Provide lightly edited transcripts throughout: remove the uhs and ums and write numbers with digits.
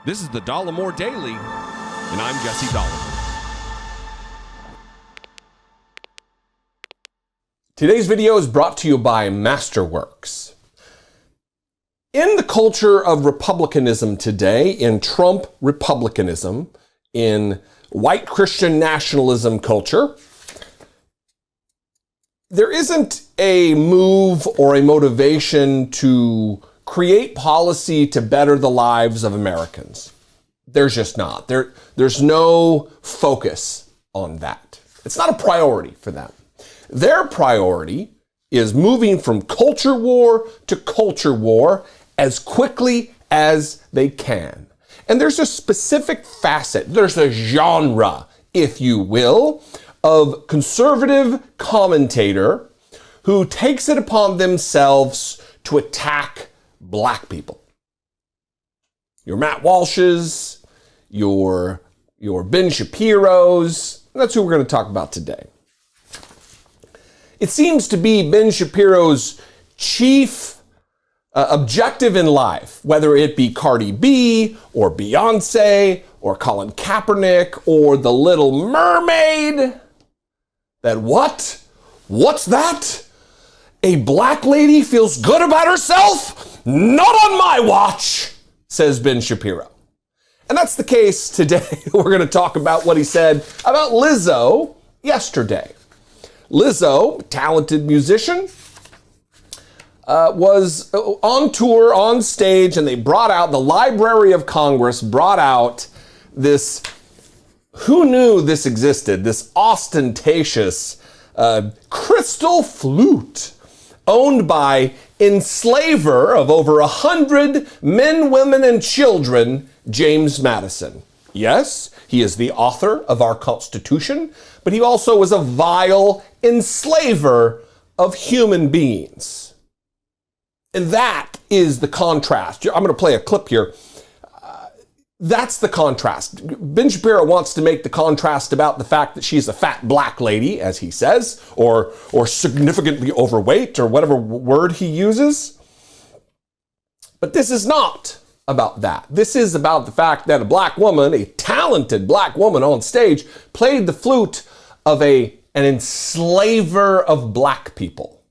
This is the Dollemore Daily, and I'm Jesse Dollemore. Today's video is brought to you by Masterworks. In the culture of republicanism today, in Trump republicanism, in white Christian nationalism culture, there isn't a move or a motivation to create policy to better the lives of Americans. There's just not. There's no focus on that. It's not a priority for them. Their priority is moving from culture war to culture war as quickly as they can. And there's a specific facet, there's a genre, if you will, of conservative commentator who takes it upon themselves to attack Black people. Your Matt Walsh's, your Ben Shapiro's, that's who we're going to talk about today. It seems to be Ben Shapiro's chief objective in life, whether it be Cardi B or Beyonce or Colin Kaepernick or The Little Mermaid, that what? What's that? A black lady feels good about herself? Not on my watch, says Ben Shapiro. And that's the case today. We're going to talk about what he said about Lizzo yesterday. Lizzo, talented musician, was on tour, on stage, and they brought out, the Library of Congress brought out this, who knew this existed, this ostentatious crystal flute owned by enslaver of over 100 men, women, and children, James Madison. Yes, he is the author of our Constitution, but he also was a vile enslaver of human beings. And that is the contrast. I'm going to play a clip here. That's the contrast. Ben Shapiro wants to make the contrast about the fact that she's a fat black lady, as he says, or significantly overweight, or whatever word he uses. But this is not about that. This is about the fact that a black woman, a talented black woman on stage, played the flute of an enslaver of black people.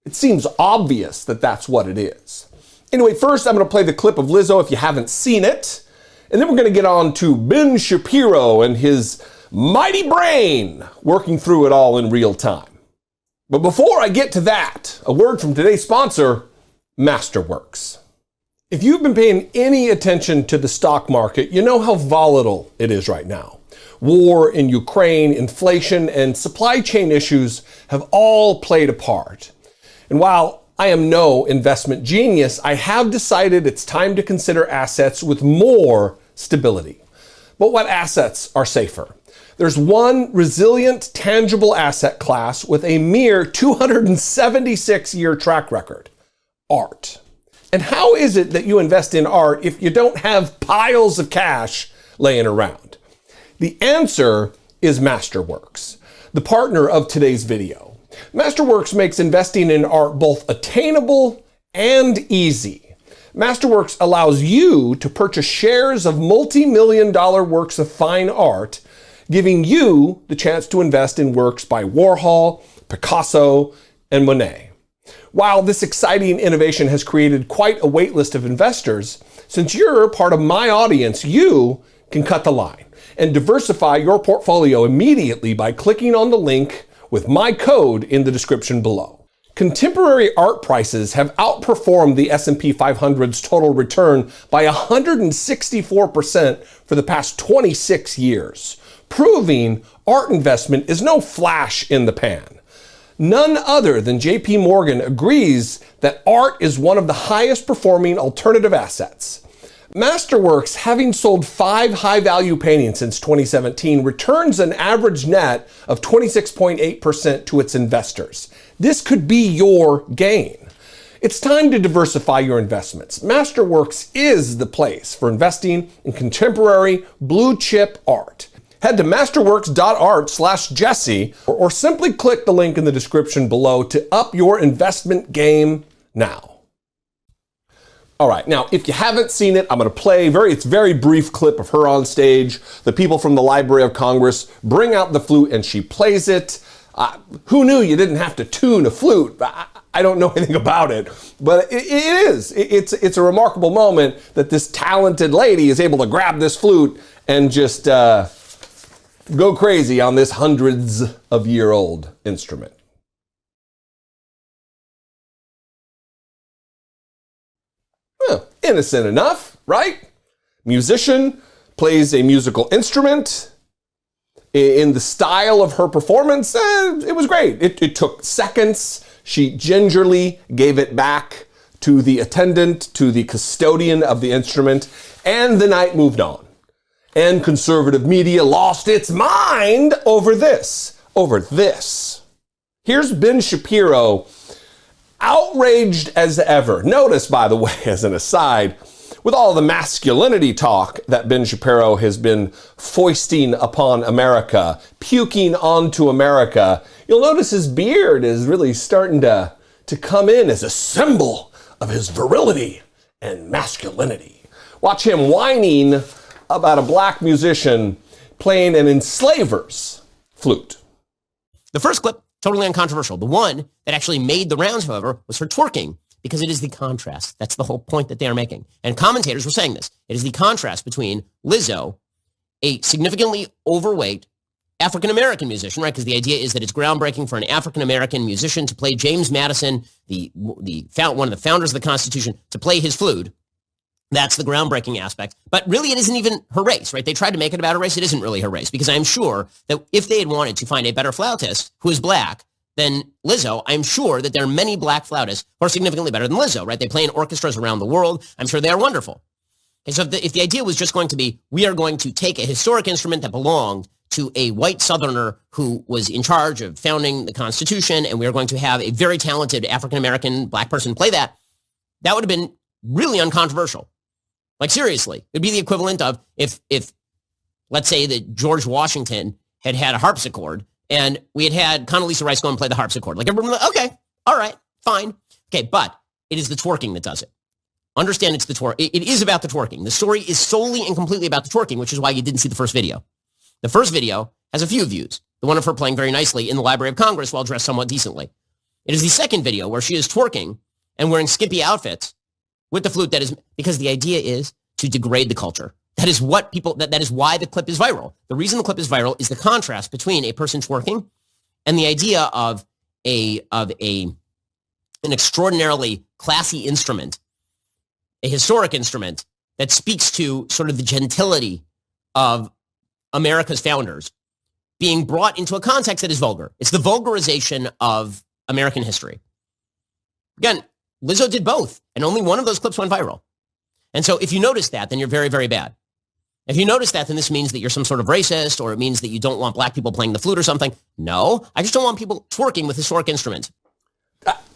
It seems obvious that that's what it is. Anyway, first I'm going to play the clip of Lizzo if you haven't seen it. And then we're going to get on to Ben Shapiro and his mighty brain working through it all in real time. But before I get to that, a word from today's sponsor, Masterworks. If you've been paying any attention to the stock market, you know how volatile it is right now. War in Ukraine, inflation, and supply chain issues have all played a part. And while I am no investment genius, I have decided it's time to consider assets with more stability. But what assets are safer? There's one resilient, tangible asset class with a mere 276-year track record: art. And how is it that you invest in art if you don't have piles of cash laying around? The answer is Masterworks, the partner of today's video. Masterworks makes investing in art both attainable and easy. Masterworks allows you to purchase shares of multi-million-dollar works of fine art, giving you the chance to invest in works by Warhol, Picasso, and Monet. While this exciting innovation has created quite a wait list of investors, since you're part of my audience, you can cut the line and diversify your portfolio immediately by clicking on the link with my code in the description below. Contemporary art prices have outperformed the S&P 500's total return by 164% for the past 26 years, proving art investment is no flash in the pan. None other than JP Morgan agrees that art is one of the highest performing alternative assets. Masterworks, having sold 5 high-value paintings since 2017, returns an average net of 26.8% to its investors. This could be your gain. It's time to diversify your investments. Masterworks is the place for investing in contemporary blue-chip art. Head to masterworks.art/Jesse or simply click the link in the description below to up your investment game now. All right, now, if you haven't seen it, I'm going to play it's a very brief clip of her on stage. The people from the Library of Congress bring out the flute and she plays it. Who knew you didn't have to tune a flute? I don't know anything about it, but it is. It's a remarkable moment that this talented lady is able to grab this flute and just go crazy on this hundreds of year old instrument. Innocent enough, right? Musician plays a musical instrument in the style of her performance. It was great. It took seconds. She gingerly gave it back to the attendant, to the custodian of the instrument, and the night moved on. And conservative media lost its mind over this. Here's Ben Shapiro, outraged as ever. Notice, by the way, as an aside, with all the masculinity talk that Ben Shapiro has been foisting upon America, puking onto America, you'll notice his beard is really starting to come in as a symbol of his virility and masculinity. Watch him whining about a black musician playing an enslaver's flute. The first clip, totally uncontroversial. The one that actually made the rounds, however, was her twerking, because it is the contrast. That's the whole point that they are making. And commentators were saying this. It is the contrast between Lizzo, a significantly overweight African-American musician, right? Because the idea is that it's groundbreaking for an African-American musician to play James Madison, one of the founders of the Constitution, to play his flute. That's the groundbreaking aspect. But really, it isn't even her race, right? They tried to make it about her race. It isn't really her race, because I'm sure that if they had wanted to find a better flautist who is black than Lizzo, I'm sure that there are many black flautists who are significantly better than Lizzo, right? They play in orchestras around the world. I'm sure they are wonderful. And so if the idea was just going to be, we are going to take a historic instrument that belonged to a white Southerner who was in charge of founding the Constitution, and we are going to have a very talented African-American black person play that, that would have been really uncontroversial. Like, seriously, it'd be the equivalent of if let's say that George Washington had a harpsichord and we had Condoleezza Rice go and play the harpsichord. Like, everyone, okay, all right, fine. Okay, but it is the twerking that does it. Understand it's the twerk. It is about the twerking. The story is solely and completely about the twerking, which is why you didn't see the first video. The first video has a few views. The one of her playing very nicely in the Library of Congress while dressed somewhat decently. It is the second video where she is twerking and wearing skimpy outfits with the flute. That is because the idea is to degrade the culture. That is what people, that is why the clip is viral. The reason the clip is viral is the contrast between a person twerking and the idea of an extraordinarily classy instrument, a historic instrument that speaks to sort of the gentility of America's founders being brought into a context that is vulgar. It's the vulgarization of American history. Again, Lizzo did both, and only one of those clips went viral. And so if you notice that, then you're very, very bad. If you notice that, then this means that you're some sort of racist, or it means that you don't want black people playing the flute or something. No, I just don't want people twerking with historic instruments.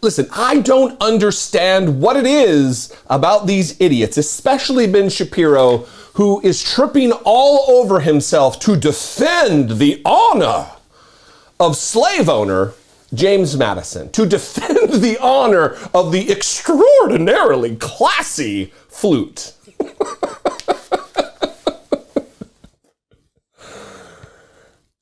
Listen, I don't understand what it is about these idiots, especially Ben Shapiro, who is tripping all over himself to defend the honor of slave owner James Madison, to defend the honor of the extraordinarily classy flute.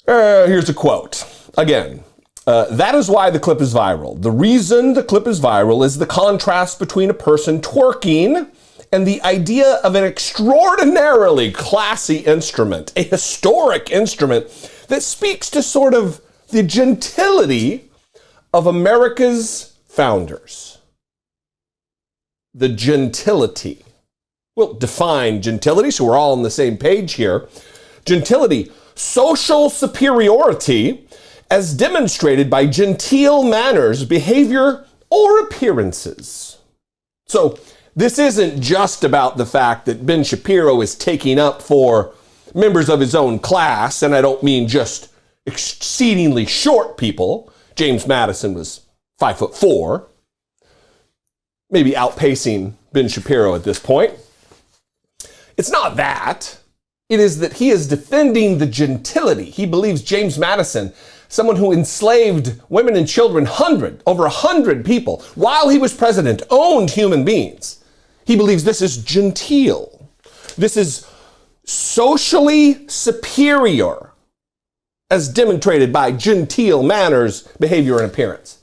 Here's a quote. Again, that is why the clip is viral. The reason the clip is viral is the contrast between a person twerking and the idea of an extraordinarily classy instrument, a historic instrument that speaks to sort of the gentility of America's founders. The gentility. We'll define gentility so we're all on the same page here. Gentility, social superiority as demonstrated by genteel manners, behavior, or appearances. So this isn't just about the fact that Ben Shapiro is taking up for members of his own class, and I don't mean just exceedingly short people. James Madison was 5'4", maybe outpacing Ben Shapiro at this point. It's not that. It is that he is defending the gentility. He believes James Madison, someone who enslaved women and children, over 100 people, while he was president, owned human beings. He believes this is genteel. This is socially superior, as demonstrated by genteel manners, behavior, and appearance.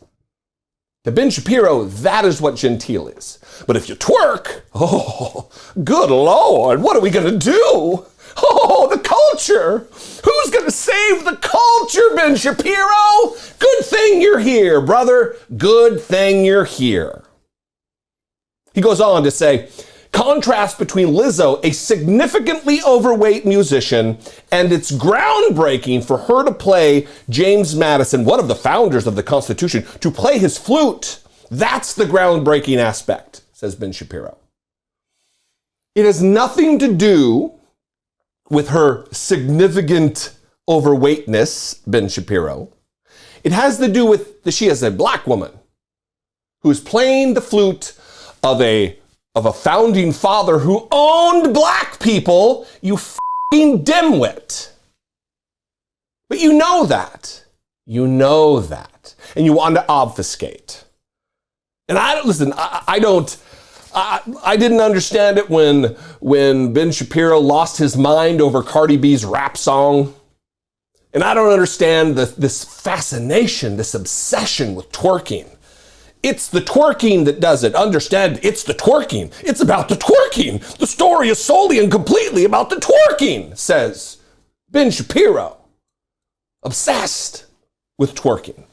To Ben Shapiro, that is what genteel is. But if you twerk, oh, good Lord, what are we going to do? Oh, the culture. Who's going to save the culture, Ben Shapiro? Good thing you're here, brother. Good thing you're here. He goes on to say, contrast between Lizzo, a significantly overweight musician, and it's groundbreaking for her to play James Madison, one of the founders of the Constitution, to play his flute. That's the groundbreaking aspect, says Ben Shapiro. It has nothing to do with her significant overweightness, Ben Shapiro. It has to do with that she is a black woman who's playing the flute of a founding father who owned black people, you f***ing dimwit. But you know that. You know that. And you want to obfuscate. And I didn't understand it when Ben Shapiro lost his mind over Cardi B's rap song. And I don't understand this fascination, this obsession with twerking. It's the twerking that does it. Understand, it's the twerking. It's about the twerking. The story is solely and completely about the twerking, says Ben Shapiro. Obsessed with twerking.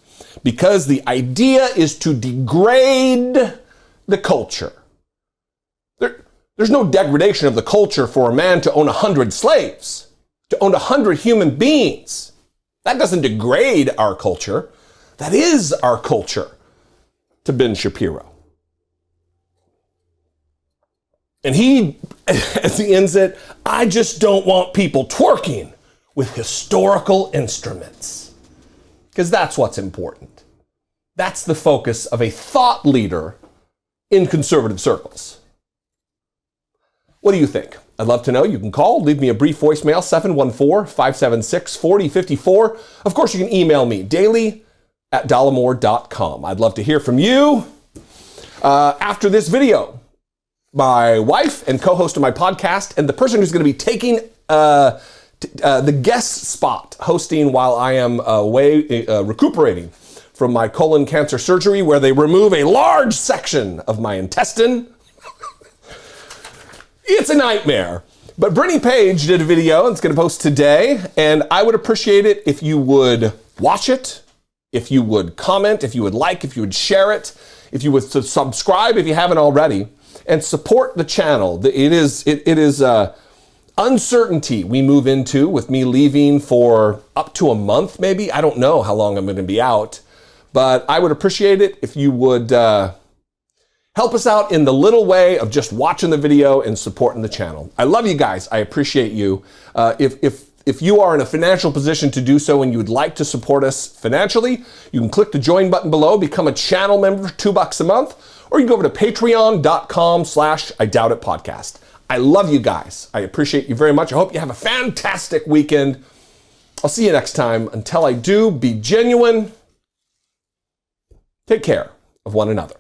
Because the idea is to degrade the culture. There's no degradation of the culture for a man to own 100 slaves, to own 100 human beings. That doesn't degrade our culture. That is our culture, to Ben Shapiro. And he, as he ends it, I just don't want people twerking with historical instruments. Because that's what's important. That's the focus of a thought leader in conservative circles. What do you think? I'd love to know. You can call, leave me a brief voicemail, 714-576-4054. Of course, you can email me, daily@dollemore.com. I'd love to hear from you. After this video, my wife and co-host of my podcast and the person who's going to be taking the guest spot hosting while I am away recuperating from my colon cancer surgery where they remove a large section of my intestine. It's a nightmare. But Brittany Page did a video and it's going to post today, and I would appreciate it if you would watch it, if you would comment, if you would like, if you would share it, if you would subscribe if you haven't already, and support the channel. It is uncertainty we move into with me leaving for up to a month, maybe. I don't know how long I'm going to be out, but I would appreciate it if you would help us out in the little way of just watching the video and supporting the channel. I love you guys. I appreciate you. If you are in a financial position to do so and you would like to support us financially, you can click the join button below, become a channel member for $2 a month, or you can go over to patreon.com/IDoubtItPodcast. I love you guys. I appreciate you very much. I hope you have a fantastic weekend. I'll see you next time. Until I do, be genuine. Take care of one another.